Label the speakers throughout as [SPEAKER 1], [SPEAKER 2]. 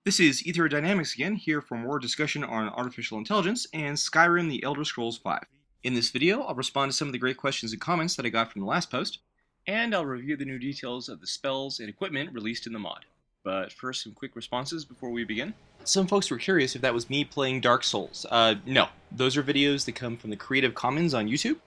[SPEAKER 1] This is Dynamics again, here for more discussion on artificial intelligence and Skyrim The Elder Scrolls V. In this video, I'll respond to some of the great questions and comments that I got from the last post, and I'll review the new details of the spells and equipment released in the mod. But first, some quick responses before we begin. Some folks were curious if that was me playing Dark Souls. No. Those are videos that come from the Creative Commons on YouTube,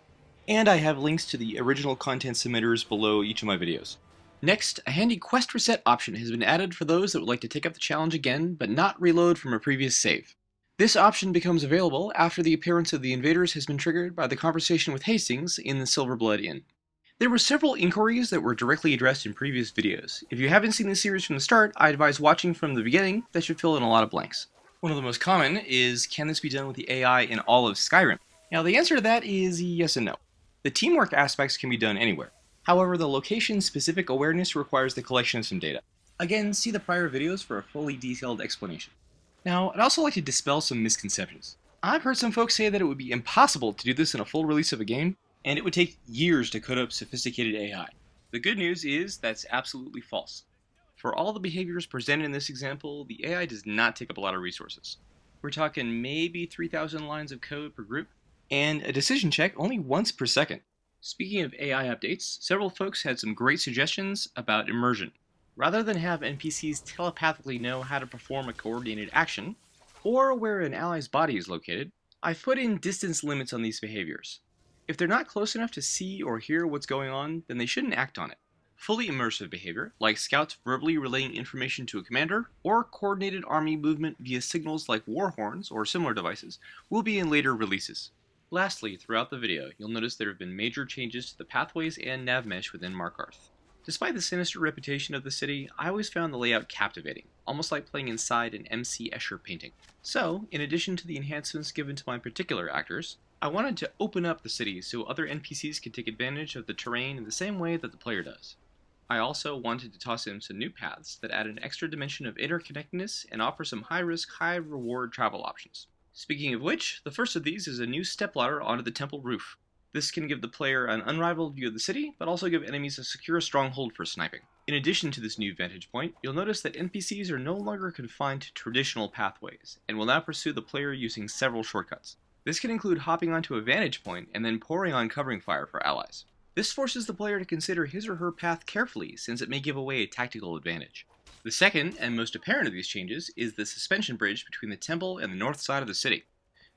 [SPEAKER 1] and I have links to the original content submitters below each of my videos. Next, a handy quest reset option has been added for those that would like to take up the challenge again, but not reload from a previous save. This option becomes available after the appearance of the invaders has been triggered by the conversation with Hastings in the Silverblood Inn. There were several inquiries that were directly addressed in previous videos. If you haven't seen the series from the start, I advise watching from the beginning. That should fill in a lot of blanks. One of the most common is, can this be done with the AI in all of Skyrim? Now the answer to that is yes and no. The teamwork aspects can be done anywhere. However, the location-specific awareness requires the collection of some data. Again, see the prior videos for a fully detailed explanation. Now, I'd also like to dispel some misconceptions. I've heard some folks say that it would be impossible to do this in a full release of a game, and it would take years to code up sophisticated AI. The good news is that's absolutely false. For all the behaviors presented in this example, the AI does not take up a lot of resources. We're talking maybe 3,000 lines of code per group, and a decision check only once per second. Speaking of AI updates, several folks had some great suggestions about immersion. Rather than have NPCs telepathically know how to perform a coordinated action, or where an ally's body is located, I've put in distance limits on these behaviors. If they're not close enough to see or hear what's going on, then they shouldn't act on it. Fully immersive behavior, like scouts verbally relaying information to a commander, or coordinated army movement via signals like war horns or similar devices, will be in later releases. Lastly, throughout the video, you'll notice there have been major changes to the pathways and nav mesh within Markarth. Despite the sinister reputation of the city, I always found the layout captivating, almost like playing inside an M.C. Escher painting. So, in addition to the enhancements given to my particular actors, I wanted to open up the city so other NPCs could take advantage of the terrain in the same way that the player does. I also wanted to toss in some new paths that add an extra dimension of interconnectedness and offer some high-risk, high-reward travel options. Speaking of which, the first of these is a new stepladder onto the temple roof. This can give the player an unrivaled view of the city, but also give enemies a secure stronghold for sniping. In addition to this new vantage point, you'll notice that NPCs are no longer confined to traditional pathways, and will now pursue the player using several shortcuts. This can include hopping onto a vantage point and then pouring on covering fire for allies. This forces the player to consider his or her path carefully, since it may give away a tactical advantage. The second, and most apparent of these changes, is the suspension bridge between the temple and the north side of the city.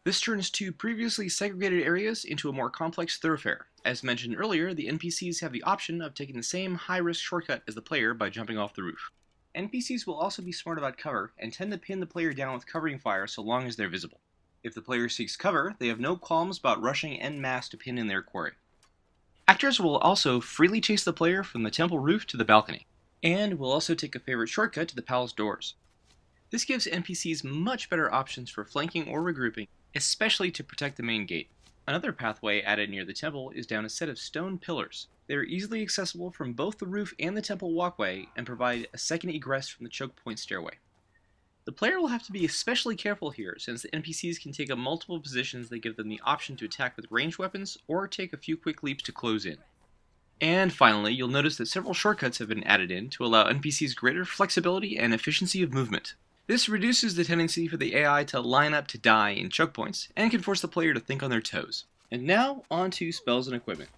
[SPEAKER 1] This turns two previously segregated areas into a more complex thoroughfare. As mentioned earlier, the NPCs have the option of taking the same high-risk shortcut as the player by jumping off the roof. NPCs will also be smart about cover, and tend to pin the player down with covering fire so long as they're visible. If the player seeks cover, they have no qualms about rushing en masse to pin in their quarry. Actors will also freely chase the player from the temple roof to the balcony, and will also take a favorite shortcut to the palace doors. This gives NPCs much better options for flanking or regrouping, especially to protect the main gate. Another pathway added near the temple is down a set of stone pillars. They are easily accessible from both the roof and the temple walkway, and provide a second egress from the choke point stairway. The player will have to be especially careful here, since the NPCs can take up multiple positions that give them the option to attack with ranged weapons, or take a few quick leaps to close in. And finally, you'll notice that several shortcuts have been added in to allow NPCs greater flexibility and efficiency of movement. This reduces the tendency for the AI to line up to die in choke points, and can force the player to think on their toes. And now, on to spells and equipment.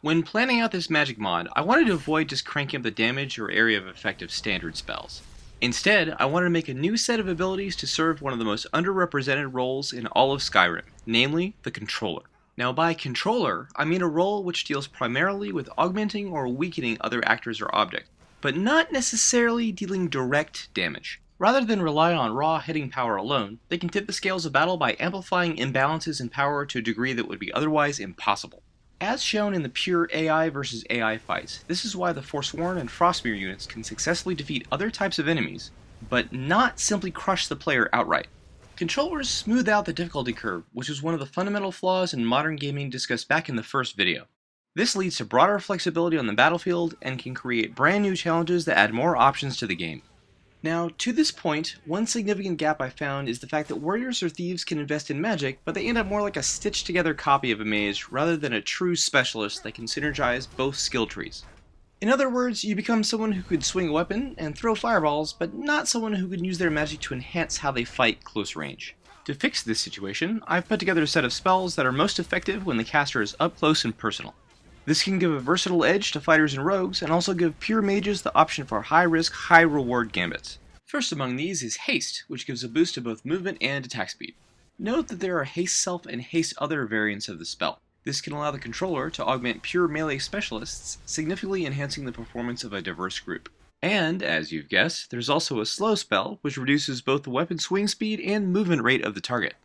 [SPEAKER 1] When planning out this magic mod, I wanted to avoid just cranking up the damage or area of effect of standard spells. Instead, I wanted to make a new set of abilities to serve one of the most underrepresented roles in all of Skyrim, namely the Controller. Now by controller, I mean a role which deals primarily with augmenting or weakening other actors or objects, but not necessarily dealing direct damage. Rather than rely on raw hitting power alone, they can tip the scales of battle by amplifying imbalances in power to a degree that would be otherwise impossible. As shown in the pure AI versus AI fights, this is why the Forsworn and Frostmere units can successfully defeat other types of enemies, but not simply crush the player outright. Controllers smooth out the difficulty curve, which is one of the fundamental flaws in modern gaming discussed back in the first video. This leads to broader flexibility on the battlefield, and can create brand new challenges that add more options to the game. Now, to this point, one significant gap I found is the fact that warriors or thieves can invest in magic, but they end up more like a stitched together copy of a mage rather than a true specialist that can synergize both skill trees. In other words, you become someone who could swing a weapon and throw fireballs, but not someone who can use their magic to enhance how they fight close range. To fix this situation, I've put together a set of spells that are most effective when the caster is up close and personal. This can give a versatile edge to fighters and rogues, and also give pure mages the option for high-risk, high-reward gambits. First among these is Haste, which gives a boost to both movement and attack speed. Note that there are Haste Self and Haste Other variants of the spell. This can allow the controller to augment pure melee specialists, significantly enhancing the performance of a diverse group. And, as you've guessed, there's also a Slow spell, which reduces both the weapon swing speed and movement rate of the target.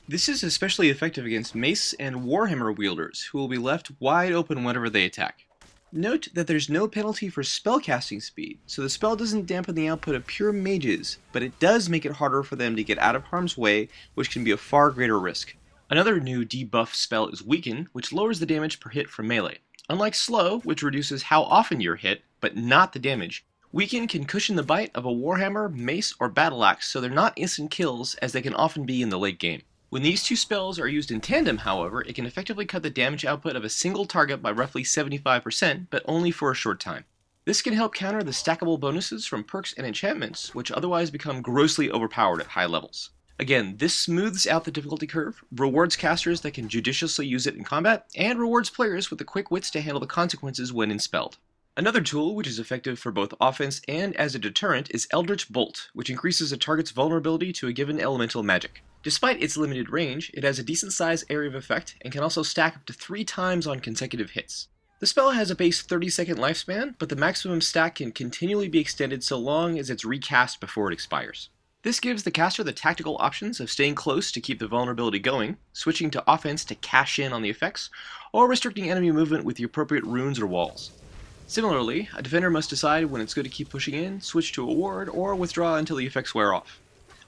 [SPEAKER 1] This is especially effective against mace and warhammer wielders, who will be left wide open whenever they attack. Note that there's no penalty for spellcasting speed, so the spell doesn't dampen the output of pure mages, but it does make it harder for them to get out of harm's way, which can be a far greater risk. Another new debuff spell is Weaken, which lowers the damage per hit from melee. Unlike Slow, which reduces how often you're hit, but not the damage, Weaken can cushion the bite of a warhammer, mace, or battle axe, so they're not instant kills as they can often be in the late game. When these two spells are used in tandem, however, it can effectively cut the damage output of a single target by roughly 75%, but only for a short time. This can help counter the stackable bonuses from perks and enchantments, which otherwise become grossly overpowered at high levels. Again, this smooths out the difficulty curve, rewards casters that can judiciously use it in combat, and rewards players with the quick wits to handle the consequences when enspelled. Another tool which is effective for both offense and as a deterrent is Eldritch Bolt, which increases a target's vulnerability to a given elemental magic. Despite its limited range, it has a decent-sized area of effect and can also stack up to 3 times on consecutive hits. The spell has a base 30-second lifespan, but the maximum stack can continually be extended so long as it's recast before it expires. This gives the caster the tactical options of staying close to keep the vulnerability going, switching to offense to cash in on the effects, or restricting enemy movement with the appropriate runes or walls. Similarly, a defender must decide when it's good to keep pushing in, switch to a ward, or withdraw until the effects wear off.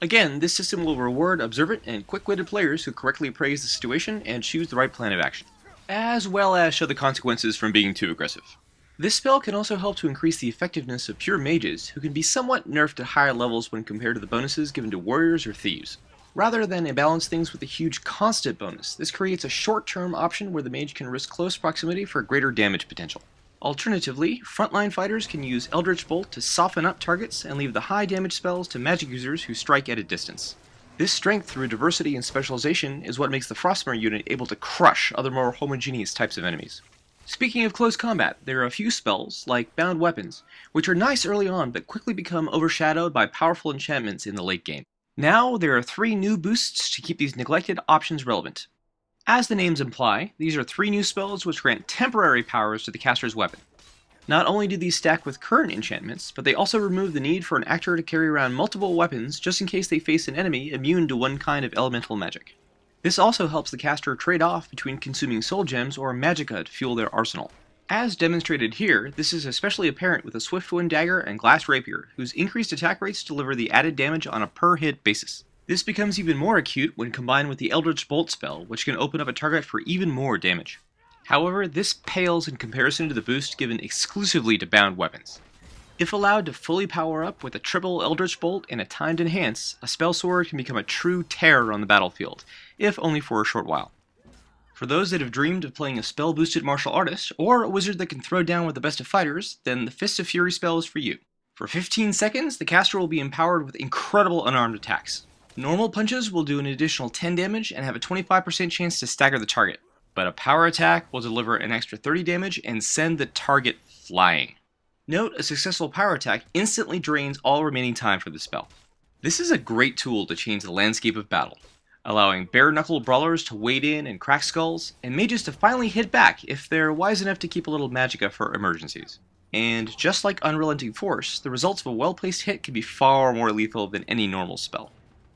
[SPEAKER 1] Again, this system will reward observant and quick-witted players who correctly appraise the situation and choose the right plan of action, as well as show the consequences from being too aggressive. This spell can also help to increase the effectiveness of pure mages, who can be somewhat nerfed at higher levels when compared to the bonuses given to warriors or thieves. Rather than imbalance things with a huge constant bonus, this creates a short-term option where the mage can risk close proximity for greater damage potential. Alternatively, frontline fighters can use Eldritch Bolt to soften up targets and leave the high damage spells to magic users who strike at a distance. This strength through diversity and specialization is what makes the Frostmare unit able to crush other more homogeneous types of enemies. Speaking of close combat, there are a few spells, like Bound Weapons, which are nice early on but quickly become overshadowed by powerful enchantments in the late game. Now there are 3 new boosts to keep these neglected options relevant. As the names imply, these are 3 new spells which grant temporary powers to the caster's weapon. Not only do these stack with current enchantments, but they also remove the need for an actor to carry around multiple weapons just in case they face an enemy immune to one kind of elemental magic. This also helps the caster trade off between consuming soul gems or magicka to fuel their arsenal. As demonstrated here, this is especially apparent with a Swiftwind Dagger and Glass Rapier, whose increased attack rates deliver the added damage on a per-hit basis. This becomes even more acute when combined with the Eldritch Bolt spell, which can open up a target for even more damage. However, this pales in comparison to the boost given exclusively to Bound Weapons. If allowed to fully power up with a triple Eldritch Bolt and a timed enhance, a spell sword can become a true terror on the battlefield, if only for a short while. For those that have dreamed of playing a spell-boosted martial artist, or a wizard that can throw down with the best of fighters, then the Fist of Fury spell is for you. For 15 seconds, the caster will be empowered with incredible unarmed attacks. Normal punches will do an additional 10 damage and have a 25% chance to stagger the target, but a power attack will deliver an extra 30 damage and send the target flying. Note, a successful power attack instantly drains all remaining time for the spell. This is a great tool to change the landscape of battle, allowing bare-knuckle brawlers to wade in and crack skulls, and mages to finally hit back if they're wise enough to keep a little magicka for emergencies. And just like Unrelenting Force, the results of a well-placed hit can be far more lethal than any normal spell.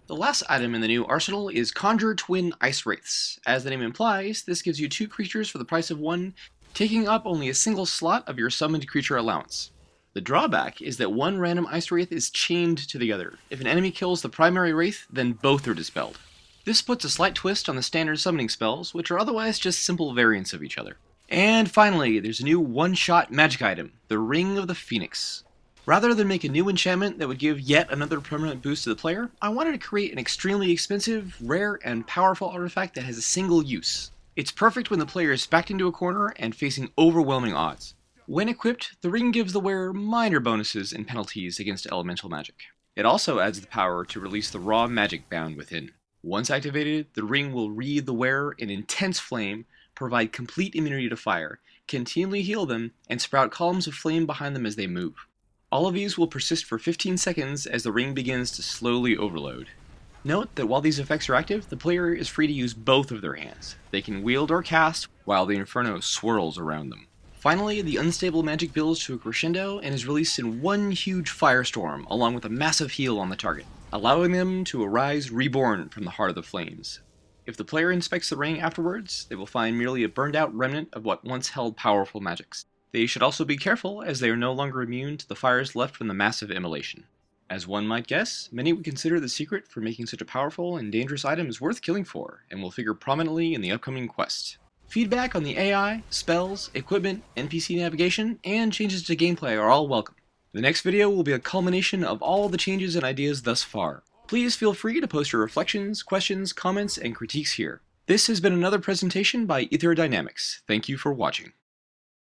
[SPEAKER 1] The last item in the new arsenal is Conjure Twin Ice Wraiths. As the name implies, this gives you 2 creatures for the price of 1, taking up only a single slot of your summoned creature allowance. The drawback is that 1 random Ice Wraith is chained to the other. If an enemy kills the primary Wraith, then both are dispelled. This puts a slight twist on the standard summoning spells, which are otherwise just simple variants of each other. And finally, there's a new one-shot magic item, the Ring of the Phoenix. Rather than make a new enchantment that would give yet another permanent boost to the player, I wanted to create an extremely expensive, rare, and powerful artifact that has a single use. It's perfect when the player is backed into a corner and facing overwhelming odds. When equipped, the ring gives the wearer minor bonuses and penalties against elemental magic. It also adds the power to release the raw magic bound within. Once activated, the ring will wreathe the wearer in intense flame, provide complete immunity to fire, continually heal them, and sprout columns of flame behind them as they move. All of these will persist for 15 seconds as the ring begins to slowly overload. Note that while these effects are active, the player is free to use both of their hands. They can wield or cast while the Inferno swirls around them. Finally, the unstable magic builds to a crescendo and is released in one huge firestorm along with a massive heal on the target, allowing them to arise reborn from the heart of the flames. If the player inspects the ring afterwards, they will find merely a burned out remnant of what once held powerful magics. They should also be careful as they are no longer immune to the fires left from the massive immolation. As one might guess, many would consider the secret for making such a powerful and dangerous item is worth killing for, and will figure prominently in the upcoming quest. Feedback on the AI, spells, equipment, NPC navigation, and changes to gameplay are all welcome. The next video will be a culmination of all the changes and ideas thus far. Please feel free to post your reflections, questions, comments, and critiques here. This has been another presentation by Ether Dynamics. Thank you for watching.